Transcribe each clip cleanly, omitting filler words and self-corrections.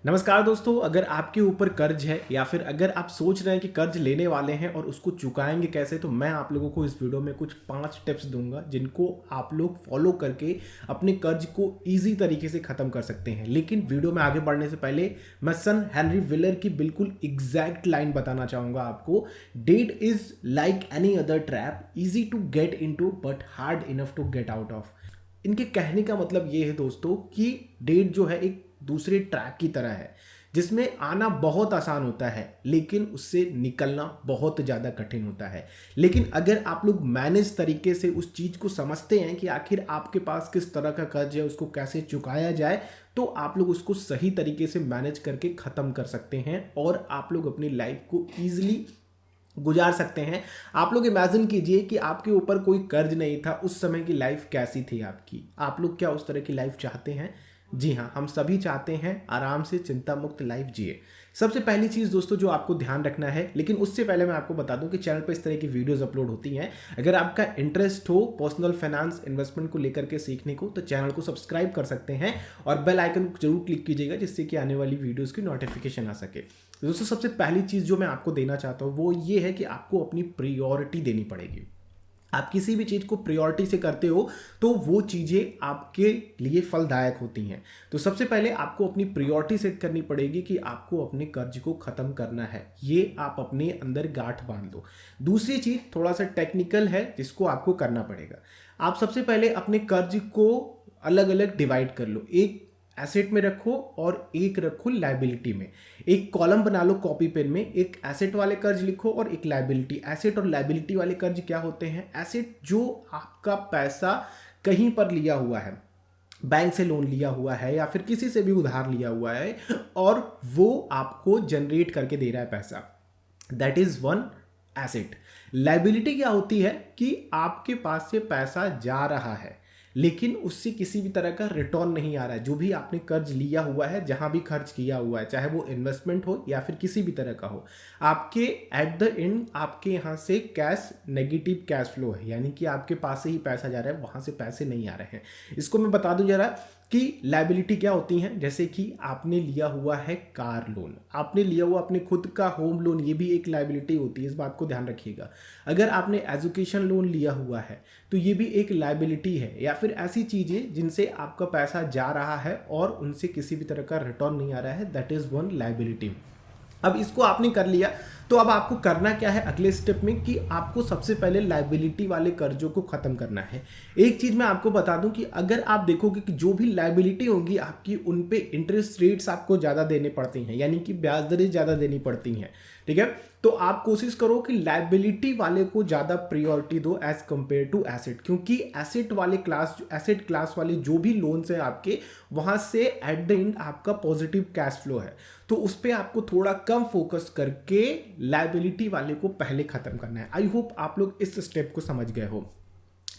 नमस्कार दोस्तों, अगर आपके ऊपर कर्ज है या फिर अगर आप सोच रहे हैं कि कर्ज लेने वाले हैं और उसको चुकाएंगे कैसे, तो मैं आप लोगों को इस वीडियो में कुछ 5 टिप्स दूंगा जिनको आप लोग फॉलो करके अपने कर्ज को इजी तरीके से ख़त्म कर सकते हैं। लेकिन वीडियो में आगे बढ़ने से पहले मैं सन हेनरी विलर की बिल्कुल एग्जैक्ट लाइन बताना चाहूँगा आपको। Debt is like any other trap, easy to get into but hard enough to get out of. इनके कहने का मतलब ये है दोस्तों कि डेट जो है एक दूसरे ट्रैप की तरह है जिसमें आना बहुत आसान होता है लेकिन उससे निकलना बहुत ज़्यादा कठिन होता है। लेकिन अगर आप लोग मैनेज तरीके से उस चीज़ को समझते हैं कि आखिर आपके पास किस तरह का कर्ज है, उसको कैसे चुकाया जाए, तो आप लोग उसको सही तरीके से मैनेज करके ख़त्म कर सकते हैं और आप लोग अपनी लाइफ को ईजिली गुजार सकते हैं। आप लोग इमेजिन कीजिए कि आपके ऊपर कोई कर्ज नहीं था, उस समय की लाइफ कैसी थी आपकी। आप लोग क्या उस तरह की लाइफ चाहते हैं? जी हाँ, हम सभी चाहते हैं आराम से चिंता मुक्त लाइफ जिए। सबसे पहली चीज़ दोस्तों जो आपको ध्यान रखना है, लेकिन उससे पहले मैं आपको बता दूं कि चैनल पर इस तरह की वीडियोस अपलोड होती हैं। अगर आपका इंटरेस्ट हो पर्सनल फाइनेंस इन्वेस्टमेंट को लेकर के सीखने को, तो चैनल को सब्सक्राइब कर सकते हैं और बेल आइकन को जरूर क्लिक कीजिएगा जिससे कि आने वाली वीडियोज़ की नोटिफिकेशन आ सके। दोस्तों सबसे पहली चीज़ जो मैं आपको देना चाहता हूँ वो ये है कि आपको अपनी प्रायोरिटी देनी पड़ेगी। आप किसी भी चीज़ को प्रायोरिटी से करते हो तो वो चीज़ें आपके लिए फलदायक होती हैं। तो सबसे पहले आपको अपनी प्रायोरिटी सेट करनी पड़ेगी कि आपको अपने कर्ज को ख़त्म करना है। ये आप अपने अंदर गांठ बांध लो। दूसरी चीज़ थोड़ा सा टेक्निकल है जिसको आपको करना पड़ेगा। आप सबसे पहले अपने कर्ज को अलग अलग डिवाइड कर लो। एक एसेट में रखो और एक रखो लाइबिलिटी में। एक कॉलम बना लो कॉपी पेन में, एक एसेट वाले कर्ज लिखो और एक लाइबिलिटी। एसेट और लाइबिलिटी वाले कर्ज क्या होते हैं? एसेट जो आपका पैसा कहीं पर लिया हुआ है, बैंक से लोन लिया हुआ है या फिर किसी से भी उधार लिया हुआ है और वो आपको जनरेट करके दे रहा है पैसा, that is one asset. Liability क्या होती है कि आपके पास से पैसा जा रहा है लेकिन उससे किसी भी तरह का रिटर्न नहीं आ रहा है। जो भी आपने कर्ज लिया हुआ है, जहां भी खर्च किया हुआ है, चाहे वो इन्वेस्टमेंट हो या फिर किसी भी तरह का हो, आपके एट द एंड आपके यहाँ से कैश नेगेटिव कैश फ्लो है, यानी कि आपके पास से ही पैसा जा रहा है, वहां से पैसे नहीं आ रहे हैं। इसको मैं बता दूं जरा कि लाइबिलिटी क्या होती हैं। जैसे कि आपने लिया हुआ है कार लोन, आपने लिया हुआ अपने खुद का होम लोन, ये भी एक लाइबिलिटी होती है, इस बात को ध्यान रखिएगा। अगर आपने एजुकेशन लोन लिया हुआ है तो ये भी एक लाइबिलिटी है, या फिर ऐसी चीज़ें जिनसे आपका पैसा जा रहा है और उनसे किसी भी तरह का रिटर्न नहीं आ रहा है, दैट इज़ वन लाइबिलिटी। अब इसको आपने कर लिया तो अब आपको करना क्या है अगले स्टेप में कि आपको सबसे पहले लाइबिलिटी वाले कर्जों को खत्म करना है। एक चीज मैं आपको बता दूं कि अगर आप देखोगे कि जो भी लाइबिलिटी होगी आपकी, उन पे इंटरेस्ट रेट्स आपको ज्यादा देने पड़ती हैं, यानी कि ब्याज दरें ज्यादा देनी पड़ती हैं, ठीक है। तो आप कोशिश करो कि लाइबिलिटी वाले को ज्यादा प्रायोरिटी दो एज कंपेयर टू एसेट, क्योंकि एसेट क्लास वाले जो भी लोन्स हैं आपके, वहां से एट द एंड आपका पॉजिटिव कैश फ्लो है, तो उस पर आपको थोड़ा कम फोकस करके लाइबिलिटी वाले को पहले खत्म करना है। आई होप आप लोग इस स्टेप को समझ गए हो।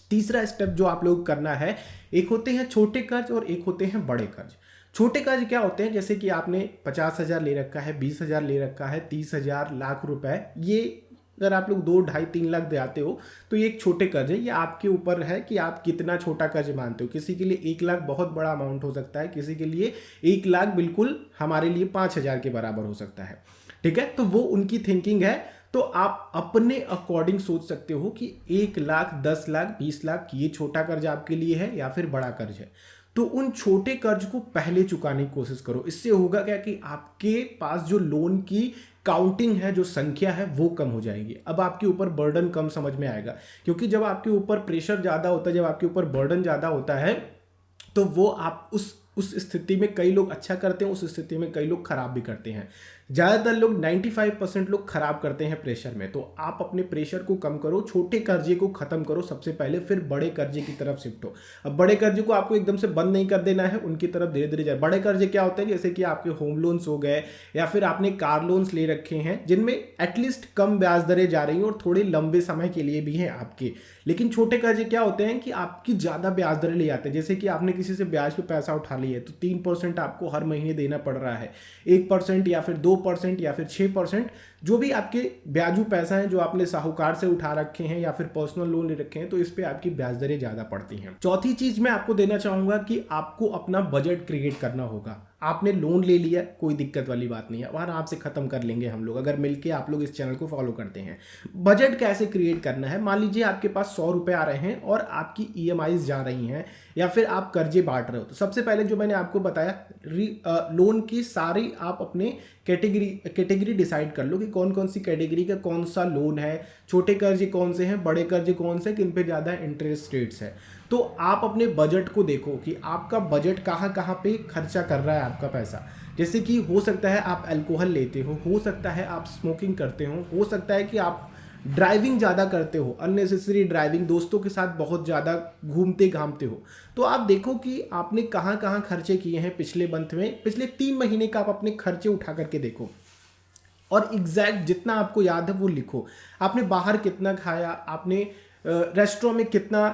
तीसरा स्टेप जो आप लोग करना है, एक होते हैं छोटे कर्ज और एक होते हैं बड़े कर्ज। छोटे कर्ज क्या होते हैं? जैसे कि आपने 50,000 ले रखा है, 20,000 ले रखा है, 30,000, लाख रुपए, ये अगर आप लोग 2, ढाई, 3 लाख दे आते हो तो ये एक छोटे कर्ज है। ये आपके ऊपर है कि आप कितना छोटा कर्ज मानते हो। किसी के लिए 1 लाख बहुत बड़ा अमाउंट हो सकता है, किसी के लिए 1 लाख बिल्कुल हमारे लिए 5,000 के बराबर हो सकता है, ठीक है। तो वो उनकी थिंकिंग है। तो आप अपने अकॉर्डिंग सोच सकते हो कि 1 लाख, 10 लाख, 20 लाख ये छोटा कर्ज आपके लिए है या फिर बड़ा कर्ज है। तो उन छोटे कर्ज को पहले चुकाने की कोशिश करो। इससे होगा क्या कि आपके पास जो लोन की काउंटिंग है, जो संख्या है, वो कम हो जाएगी। अब आपके ऊपर बर्डन कम समझ में आएगा, क्योंकि जब आपके ऊपर प्रेशर ज़्यादा होता है, जब आपके ऊपर बर्डन ज़्यादा होता है, तो वो आप उस स्थिति में कई लोग अच्छा करते हैं, उस स्थिति में कई लोग खराब भी करते हैं। ज़्यादातर लोग 95% लोग खराब करते हैं प्रेशर में। तो आप अपने प्रेशर को कम करो, छोटे कर्जे को खत्म करो सबसे पहले, फिर बड़े कर्जे की तरफ शिफ्ट हो। अब बड़े कर्जे को आपको एकदम से बंद नहीं कर देना है, उनकी तरफ धीरे धीरे जाए। बड़े कर्जे क्या होते हैं? जैसे कि आपके होम लोन्स हो गए या फिर आपने कार लोन्स ले रखे हैं जिनमें एटलीस्ट कम ब्याज दरें जा रही हैं और थोड़े लंबे समय के लिए भी हैं आपके। लेकिन छोटे कर्जे क्या होते हैं कि आपकी ज़्यादा ब्याज दरें ले जाते हैं। जैसे कि आपने किसी से ब्याज पे पैसा उठा लिया है तो 3% आपको हर महीने देना पड़ रहा है, 1% या फिर 2% या फिर 6%, जो भी आपके ब्याजू पैसा है जो आपने साहूकार से उठा रखे हैं या फिर पर्सनल लोन ले रखे हैं, तो इस पे आपकी ब्याज दरें ज़्यादा पड़ती हैं। चौथी चीज़ मैं आपको देना चाहूँगा कि आपको अपना बजट क्रिएट करना होगा। आपने लोन ले लिया, कोई दिक्कत वाली बात नहीं है, वहाँ आराम से ख़त्म कर लेंगे हम लोग, अगर मिलके आप लोग इस चैनल को फॉलो करते हैं। बजट कैसे क्रिएट करना है, मान लीजिए आपके पास 100 रुपये आ रहे हैं और आपकी EMIs जा रही हैं या फिर आप कर्जे बांट रहे हो, तो सबसे पहले जो मैंने आपको बताया लोन की सारी आप अपने कैटेगरी डिसाइड कर लो कि कौन कौन सी कैटेगरी का कौन सा लोन है, छोटे कर्जे कौन से हैं, बड़े कर्जे कौन से, किन पे ज़्यादा इंटरेस्ट रेट्स है। तो आप अपने बजट को देखो कि आपका बजट कहाँ कहाँ पे खर्चा कर रहा है आपका पैसा। जैसे कि हो सकता है आप अल्कोहल लेते हो सकता है आप स्मोकिंग करते हो सकता है कि आप ड्राइविंग ज़्यादा करते हो, अननेसेसरी ड्राइविंग, दोस्तों के साथ बहुत ज़्यादा घूमते घामते हो। तो आप देखो कि आपने कहाँ कहाँ खर्चे किए हैं पिछले मंथ में, पिछले 3 महीने का आप अपने खर्चे उठा करके देखो और एग्जैक्ट जितना आपको याद है वो लिखो। आपने बाहर कितना खाया, आपने रेस्टोरेंट में कितना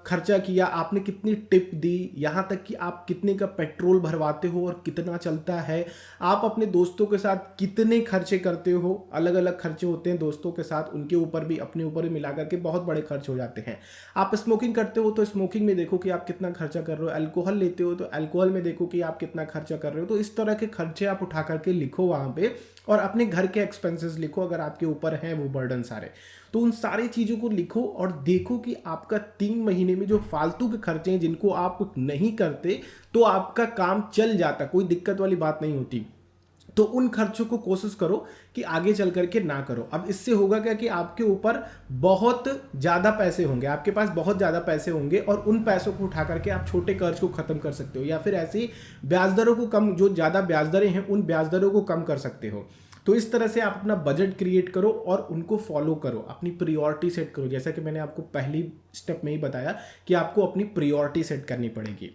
खर्चा किया, आपने कितनी टिप दी, यहाँ तक कि आप कितने का पेट्रोल भरवाते हो और कितना चलता है, आप अपने दोस्तों के साथ कितने खर्चे करते हो। अलग अलग खर्चे होते हैं दोस्तों के साथ, उनके ऊपर भी अपने ऊपर भी मिला करके बहुत बड़े खर्च हो जाते हैं। आप स्मोकिंग करते हो तो स्मोकिंग में देखो कि आप कितना खर्चा कर रहे हो, अल्कोहल लेते हो तो अल्कोहल में देखो कि आप कितना खर्चा कर रहे हो। तो इस तरह के खर्चे आप उठा करके लिखो वहाँ पे, और अपने घर के एक्सपेंसेस लिखो अगर आपके ऊपर हैं वो बर्डन सारे। तो उन सारी चीज़ों को लिखो और देखो कि आपका 3 महीने में जो फालतू के खर्चे हैं जिनको आप नहीं करते तो आपका काम चल जाता, कोई दिक्कत वाली बात नहीं होती। तो उन खर्चों को कोशिश करो कि आगे चल करके ना करो। अब इससे होगा क्या कि आपके ऊपर बहुत ज़्यादा पैसे होंगे, आपके पास बहुत ज़्यादा पैसे होंगे और उन पैसों को उठा करके आप छोटे कर्ज को ख़त्म कर सकते हो, या फिर ऐसी ब्याज दरों को कम, जो ज़्यादा ब्याज दरें हैं उन ब्याज दरों को कम कर सकते हो। तो इस तरह से आप अपना बजट क्रिएट करो और उनको फॉलो करो, अपनी प्रायोरिटी सेट करो। जैसा कि मैंने आपको पहली स्टेप में ही बताया कि आपको अपनी प्रायोरिटी सेट करनी पड़ेगी।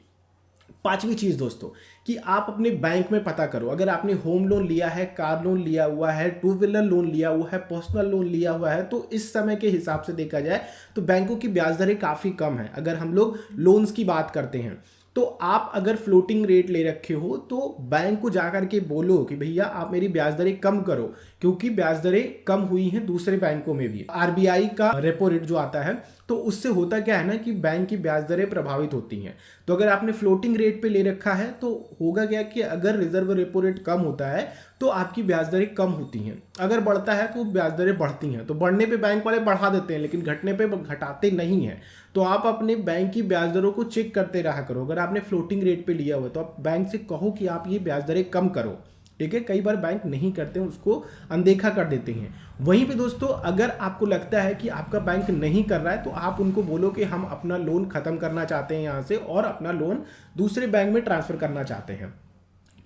5वीं चीज़ दोस्तों कि आप अपने बैंक में पता करो, अगर आपने होम लोन लिया है, कार लोन लिया हुआ है, 2 व्हीलर लोन लिया हुआ है, पर्सनल लोन लिया हुआ है, तो इस समय के हिसाब से देखा जाए तो बैंकों की ब्याज दरें काफ़ी कम है। अगर हम लोग लोन्स की बात करते हैं तो आप अगर फ्लोटिंग रेट ले रखे हो तो बैंक को जाकर के बोलो कि भैया आप मेरी ब्याज दरें कम करो, क्योंकि ब्याज दरें कम हुई हैं दूसरे बैंकों में भी। RBI का रेपो रेट जो आता है तो उससे होता क्या है ना कि बैंक की ब्याज दरें प्रभावित होती हैं। तो अगर आपने फ्लोटिंग रेट पे ले रखा है तो होगा क्या कि अगर रिजर्व रेपो रेट कम होता है तो आपकी ब्याज दरें कम होती हैं, अगर बढ़ता है तो ब्याज दरें बढ़ती हैं। तो बढ़ने पे बैंक वाले बढ़ा देते हैं लेकिन घटने पे घटाते नहीं हैं। तो आप अपने बैंक की ब्याज दरों को चेक करते रहा करो। अगर आपने फ्लोटिंग रेट पे लिया हुआ तो आप बैंक से कहो कि आप ये ब्याज दरें कम करो, ठीक है। कई बार बैंक नहीं करते हैं, उसको अनदेखा कर देते हैं। वहीं पे दोस्तों अगर आपको लगता है कि आपका बैंक नहीं कर रहा है तो आप उनको बोलो कि हम अपना लोन ख़त्म करना चाहते हैं यहाँ से और अपना लोन दूसरे बैंक में ट्रांसफ़र करना चाहते हैं।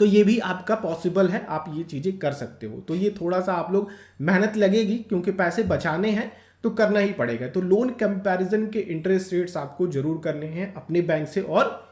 तो ये भी आपका पॉसिबल है, आप ये चीज़ें कर सकते हो। तो ये थोड़ा सा आप लोग मेहनत लगेगी क्योंकि पैसे बचाने हैं तो करना ही पड़ेगा। तो लोन कंपैरिजन के इंटरेस्ट रेट्स आपको जरूर करने हैं अपने बैंक से और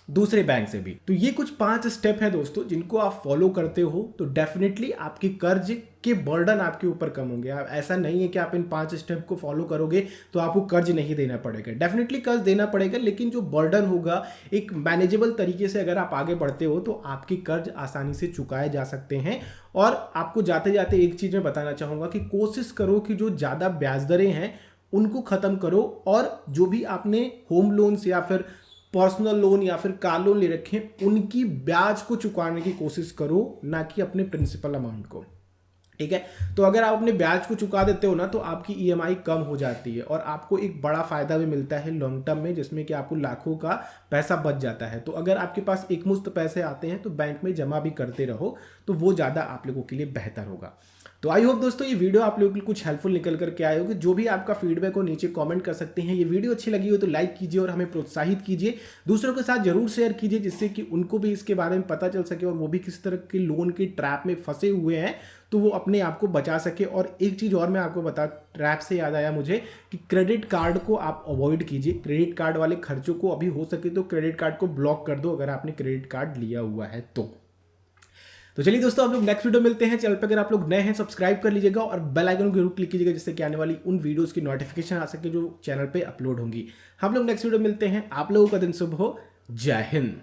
दूसरे बैंक से भी। तो ये कुछ 5 स्टेप है दोस्तों जिनको आप फॉलो करते हो तो डेफिनेटली आपकी कर्ज के बर्डन आपके ऊपर कम होंगे। आप ऐसा नहीं है कि आप इन 5 स्टेप को फॉलो करोगे तो आपको कर्ज नहीं देना पड़ेगा, डेफिनेटली कर्ज देना पड़ेगा, लेकिन जो बर्डन होगा एक मैनेजेबल तरीके से अगर आप आगे बढ़ते हो तो आपके कर्ज आसानी से चुकाए जा सकते हैं। और आपको जाते जाते एक चीज़ मैं बताना चाहूँगा कि कोशिश करो कि जो ज़्यादा ब्याज दरें हैं उनको ख़त्म करो, और जो भी आपने होम लोन्स या फिर पर्सनल लोन या फिर कार लोन ले रखे हैं उनकी ब्याज को चुकाने की कोशिश करो, ना कि अपने प्रिंसिपल अमाउंट को, ठीक है। तो अगर आप अपने ब्याज को चुका देते हो ना तो आपकी EMI कम हो जाती है और आपको एक बड़ा फ़ायदा भी मिलता है लॉन्ग टर्म में, जिसमें कि आपको लाखों का पैसा बच जाता है। तो अगर आपके पास एक मुश्त पैसे आते हैं तो बैंक में जमा भी करते रहो, तो वो ज़्यादा आप लोगों के लिए बेहतर होगा। तो आई होप दोस्तों ये वीडियो आप लोगों के लिए कुछ हेल्पफुल निकल करके आए होगी। जो भी आपका फीडबैक हो नीचे कमेंट कर सकते हैं। ये वीडियो अच्छी लगी हो तो लाइक कीजिए और हमें प्रोत्साहित कीजिए, दूसरों के साथ जरूर शेयर कीजिए जिससे कि उनको भी इसके बारे में पता चल सके और वो भी किस तरह के लोन की ट्रैप में फंसे हुए हैं तो वो अपने आप को बचा सके। और एक चीज़ और मैं आपको बता, ट्रैप से याद आया मुझे कि क्रेडिट कार्ड को आप अवॉइड कीजिए। क्रेडिट कार्ड वाले खर्चों को अभी हो सके तो क्रेडिट कार्ड को ब्लॉक कर दो अगर आपने क्रेडिट कार्ड लिया हुआ है तो चलिए दोस्तों हम लोग नेक्स्ट वीडियो मिलते हैं। चैनल पर अगर आप लोग नए हैं सब्सक्राइब कर लीजिएगा और बेल आइकन को जरूर क्लिक कीजिएगा जिससे कि आने वाली उन वीडियोस की नोटिफिकेशन आ सके जो चैनल पे अपलोड होंगी। हम लोग नेक्स्ट वीडियो मिलते हैं। आप लोगों का दिन शुभ हो। जय हिंद।